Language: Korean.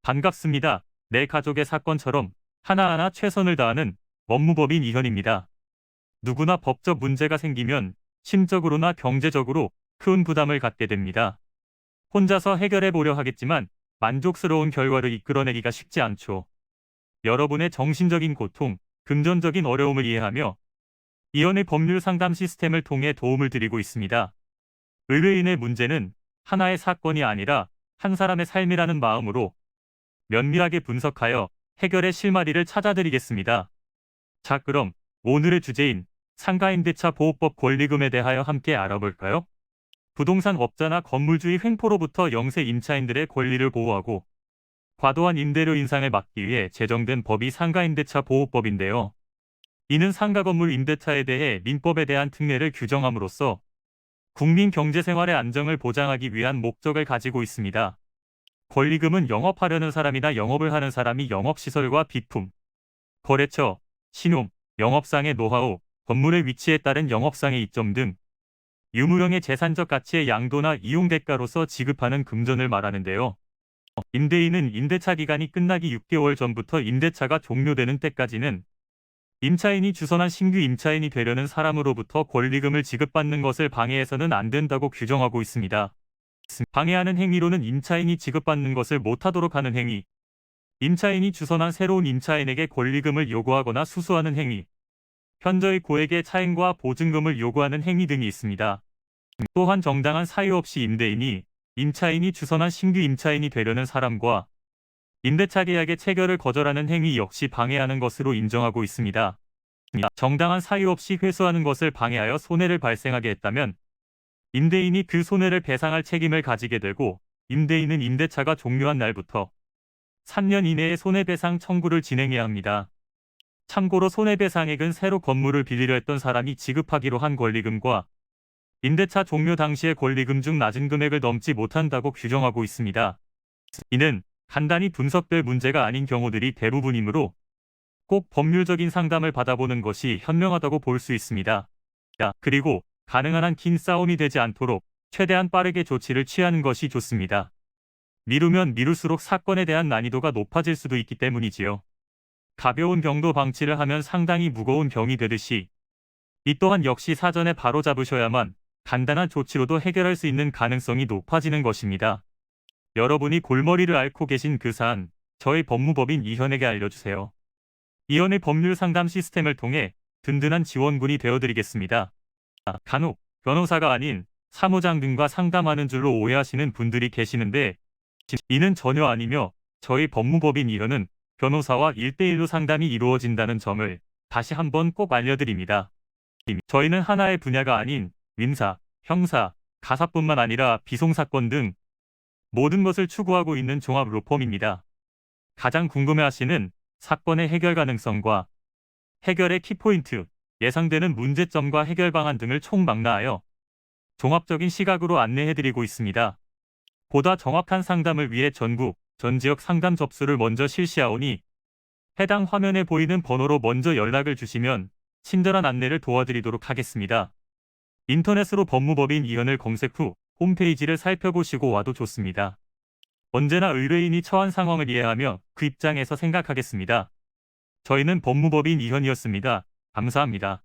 반갑습니다. 내 가족의 사건처럼 하나하나 최선을 다하는 법무법인 이현입니다. 누구나 법적 문제가 생기면 심적으로나 경제적으로 큰 부담을 갖게 됩니다. 혼자서 해결해 보려 하겠지만 만족스러운 결과를 이끌어내기가 쉽지 않죠. 여러분의 정신적인 고통, 금전적인 어려움을 이해하며 이현의 법률 상담 시스템을 통해 도움을 드리고 있습니다. 의뢰인의 문제는 하나의 사건이 아니라 한 사람의 삶이라는 마음으로 면밀하게 분석하여 해결의 실마리를 찾아드리겠습니다. 자, 그럼 오늘의 주제인 상가임대차 보호법 권리금에 대하여 함께 알아볼까요? 부동산 업자나 건물주의 횡포로부터 영세 임차인들의 권리를 보호하고 과도한 임대료 인상을 막기 위해 제정된 법이 상가임대차 보호법인데요. 이는 상가 건물 임대차에 대해 민법에 대한 특례를 규정함으로써 국민 경제생활의 안정을 보장하기 위한 목적을 가지고 있습니다. 권리금은 영업하려는 사람이나 영업을 하는 사람이 영업시설과 비품, 거래처, 신용, 영업상의 노하우, 건물의 위치에 따른 영업상의 이점 등 유무형의 재산적 가치의 양도나 이용 대가로서 지급하는 금전을 말하는데요. 임대인은 임대차 기간이 끝나기 6개월 전부터 임대차가 종료되는 때까지는 임차인이 주선한 신규 임차인이 되려는 사람으로부터 권리금을 지급받는 것을 방해해서는 안 된다고 규정하고 있습니다. 방해하는 행위로는 임차인이 지급받는 것을 못하도록 하는 행위, 임차인이 주선한 새로운 임차인에게 권리금을 요구하거나 수수하는 행위, 현저히 고액의 차임과 보증금을 요구하는 행위 등이 있습니다. 또한 정당한 사유 없이 임대인이 임차인이 주선한 신규 임차인이 되려는 사람과 임대차 계약의 체결을 거절하는 행위 역시 방해하는 것으로 인정하고 있습니다. 정당한 사유 없이 회수하는 것을 방해하여 손해를 발생하게 했다면 임대인이 그 손해를 배상할 책임을 가지게 되고 임대인은 임대차가 종료한 날부터 3년 이내에 손해배상 청구를 진행해야 합니다. 참고로 손해배상액은 새로 건물을 빌리려 했던 사람이 지급하기로 한 권리금과 임대차 종료 당시의 권리금 중 낮은 금액을 넘지 못한다고 규정하고 있습니다. 이는 간단히 분석될 문제가 아닌 경우들이 대부분이므로 꼭 법률적인 상담을 받아보는 것이 현명하다고 볼 수 있습니다. 그리고 가능한 한 긴 싸움이 되지 않도록 최대한 빠르게 조치를 취하는 것이 좋습니다. 미루면 미룰수록 사건에 대한 난이도가 높아질 수도 있기 때문이지요. 가벼운 병도 방치를 하면 상당히 무거운 병이 되듯이 이 또한 역시 사전에 바로잡으셔야만 간단한 조치로도 해결할 수 있는 가능성이 높아지는 것입니다. 여러분이 골머리를 앓고 계신 그 사안, 저희 법무법인 이현에게 알려주세요. 이현의 법률 상담 시스템을 통해 든든한 지원군이 되어드리겠습니다. 간혹 변호사가 아닌 사무장 등과 상담하는 줄로 오해하시는 분들이 계시는데 이는 전혀 아니며 저희 법무법인 이현은 변호사와 1대1로 상담이 이루어진다는 점을 다시 한번 꼭 알려드립니다. 저희는 하나의 분야가 아닌 민사, 형사, 가사뿐만 아니라 비송사건 등 모든 것을 추구하고 있는 종합 로펌입니다. 가장 궁금해하시는 사건의 해결 가능성과 해결의 키포인트, 예상되는 문제점과 해결 방안 등을 총망라하여 종합적인 시각으로 안내해드리고 있습니다. 보다 정확한 상담을 위해 전국, 전 지역 상담 접수를 먼저 실시하오니 해당 화면에 보이는 번호로 먼저 연락을 주시면 친절한 안내를 도와드리도록 하겠습니다. 인터넷으로 법무법인 이현을 검색 후 홈페이지를 살펴보시고 와도 좋습니다. 언제나 의뢰인이 처한 상황을 이해하며 그 입장에서 생각하겠습니다. 저희는 법무법인 이현이었습니다. 감사합니다.